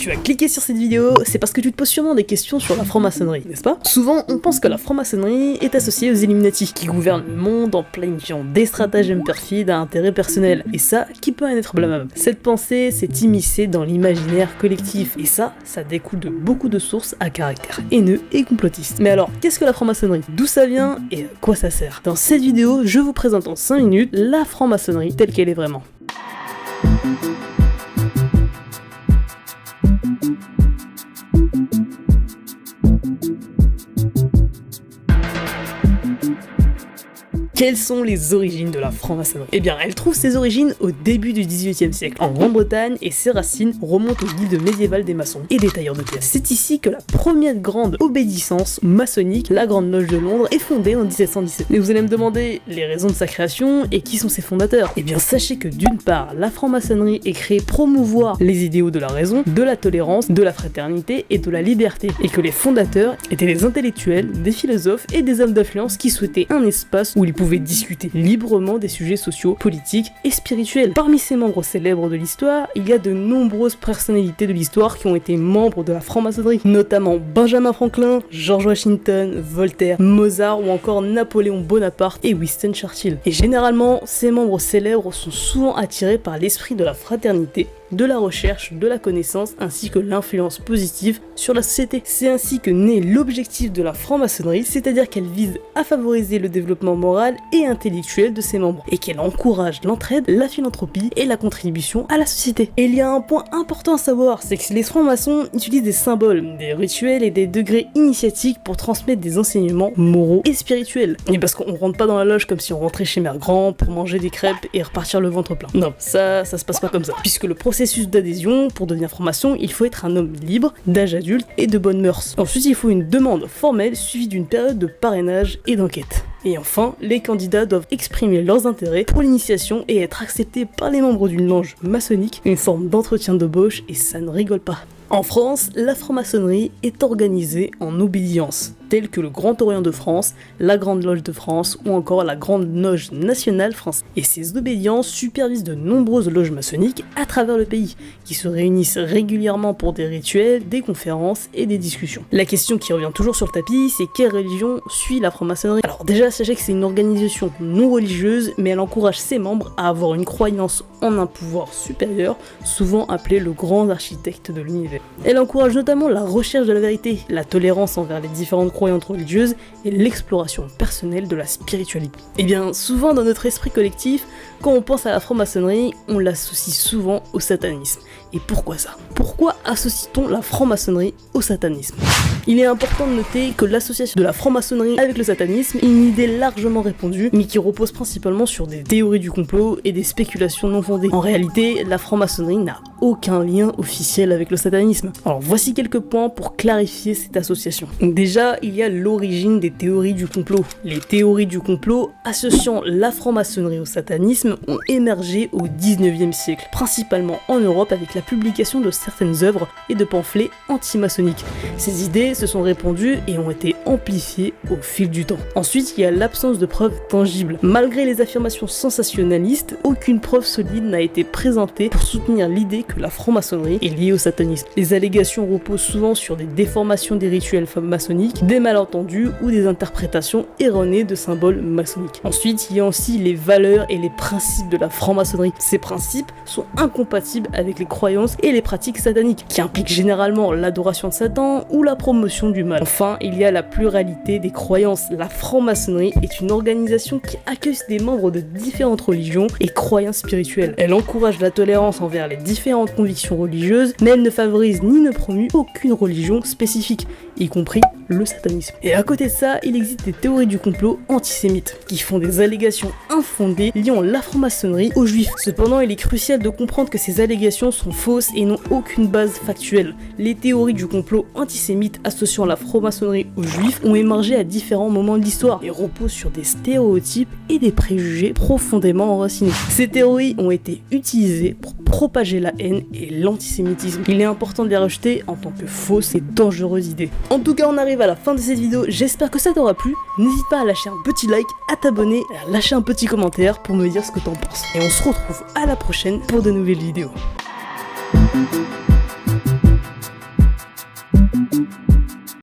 tu as cliqué sur cette vidéo, c'est parce que tu te poses sûrement des questions sur la franc-maçonnerie, n'est-ce pas? Souvent, on pense que la franc-maçonnerie est associée aux Illuminati, qui gouvernent le monde en planifiant des stratagèmes perfides à intérêt personnel, et ça, qui peut en être blâmable. Cette pensée s'est immiscée dans l'imaginaire collectif, et ça découle de beaucoup de sources à caractère haineux et complotiste. Mais alors, qu'est-ce que la franc-maçonnerie? D'où ça vient et à quoi ça sert? Dans cette vidéo, je vous présente en 5 minutes la franc-maçonnerie telle qu'elle est vraiment. Quelles sont les origines de la franc-maçonnerie? Eh bien, elle trouve ses origines au début du XVIIIe siècle, en Grande-Bretagne, et ses racines remontent au guilde médiéval des maçons et des tailleurs de pierre. C'est ici que la première grande obéissance maçonnique, la Grande Loge de Londres, est fondée en 1717. Et vous allez me demander les raisons de sa création et qui sont ses fondateurs? Eh bien, sachez que d'une part, la franc-maçonnerie est créée pour promouvoir les idéaux de la raison, de la tolérance, de la fraternité et de la liberté, et que les fondateurs étaient des intellectuels, des philosophes et des hommes d'influence qui souhaitaient un espace où ils pouvaient discuter librement des sujets sociaux, politiques et spirituels. Parmi ces membres célèbres de l'histoire, il y a de nombreuses personnalités de l'histoire qui ont été membres de la franc-maçonnerie, notamment Benjamin Franklin, George Washington, Voltaire, Mozart ou encore Napoléon Bonaparte et Winston Churchill. Et généralement, ces membres célèbres sont souvent attirés par l'esprit de la fraternité, de la recherche, de la connaissance, ainsi que l'influence positive sur la société. C'est ainsi que naît l'objectif de la franc-maçonnerie, c'est-à-dire qu'elle vise à favoriser le développement moral et intellectuel de ses membres, et qu'elle encourage l'entraide, la philanthropie et la contribution à la société. Et il y a un point important à savoir, c'est que les francs-maçons utilisent des symboles, des rituels et des degrés initiatiques pour transmettre des enseignements moraux et spirituels. Et parce qu'on rentre pas dans la loge comme si on rentrait chez Mère Grand pour manger des crêpes et repartir le ventre plein. Non, ça se passe pas comme ça, puisque le processus d'adhésion, pour devenir franc-maçon, il faut être un homme libre, d'âge adulte et de bonnes mœurs. Ensuite, il faut une demande formelle suivie d'une période de parrainage et d'enquête. Et enfin, les candidats doivent exprimer leurs intérêts pour l'initiation et être acceptés par les membres d'une loge maçonnique, une forme d'entretien d'embauche, et ça ne rigole pas. En France, la franc-maçonnerie est organisée en obédiences, telles que le Grand Orient de France, la Grande Loge de France ou encore la Grande Loge nationale française. Et ces obédiences supervisent de nombreuses loges maçonniques à travers le pays, qui se réunissent régulièrement pour des rituels, des conférences et des discussions. La question qui revient toujours sur le tapis, c'est quelle religion suit la franc-maçonnerie? Alors déjà, sachez que c'est une organisation non religieuse, mais elle encourage ses membres à avoir une croyance en un pouvoir supérieur, souvent appelé le grand architecte de l'univers. Elle encourage notamment la recherche de la vérité, la tolérance envers les différentes croyances religieuses et l'exploration personnelle de la spiritualité. Et bien, souvent dans notre esprit collectif, quand on pense à la franc-maçonnerie, on l'associe souvent au satanisme. Et pourquoi ça? Pourquoi associe-t-on la franc-maçonnerie au satanisme? Il est important de noter que l'association de la franc-maçonnerie avec le satanisme est une idée largement répandue, mais qui repose principalement sur des théories du complot et des spéculations non fondées. En réalité, la franc-maçonnerie n'a aucun lien officiel avec le satanisme. Alors voici quelques points pour clarifier cette association. Donc déjà, il y a l'origine des théories du complot. Les théories du complot associant la franc-maçonnerie au satanisme ont émergé au 19e siècle, principalement en Europe avec la publication de certaines œuvres et de pamphlets anti-maçonniques. Ces idées se sont répandues et ont été amplifiées au fil du temps. Ensuite, il y a l'absence de preuves tangibles. Malgré les affirmations sensationnalistes, aucune preuve solide n'a été présentée pour soutenir l'idée que la franc-maçonnerie est liée au satanisme. Les allégations reposent souvent sur des déformations des rituels maçonniques, des malentendus ou des interprétations erronées de symboles maçonniques. Ensuite, il y a aussi les valeurs et les principes de la franc-maçonnerie. Ces principes sont incompatibles avec les croyances et les pratiques sataniques, qui impliquent généralement l'adoration de Satan ou la promotion du mal. Enfin, il y a la pluralité des croyances. La franc-maçonnerie est une organisation qui accueille des membres de différentes religions et croyances spirituelles. Elle encourage la tolérance envers les différentes convictions religieuses, mais elle ne favorise ni ne promue aucune religion spécifique, y compris le satanisme. Et à côté de ça, il existe des théories du complot antisémites, qui font des allégations infondées liant la franc-maçonnerie aux juifs. Cependant, il est crucial de comprendre que ces allégations sont fausses et n'ont aucune base factuelle. Les théories du complot antisémite associant la franc-maçonnerie aux juifs ont émergé à différents moments de l'histoire et reposent sur des stéréotypes et des préjugés profondément enracinés. Ces théories ont été utilisées pour propager la haine et l'antisémitisme. Il est important de les rejeter en tant que fausses et dangereuses idées. En tout cas, on arrive à la fin de cette vidéo, j'espère que ça t'aura plu. N'hésite pas à lâcher un petit like, à t'abonner et à lâcher un petit commentaire pour me dire ce que t'en penses. Et on se retrouve à la prochaine pour de nouvelles vidéos.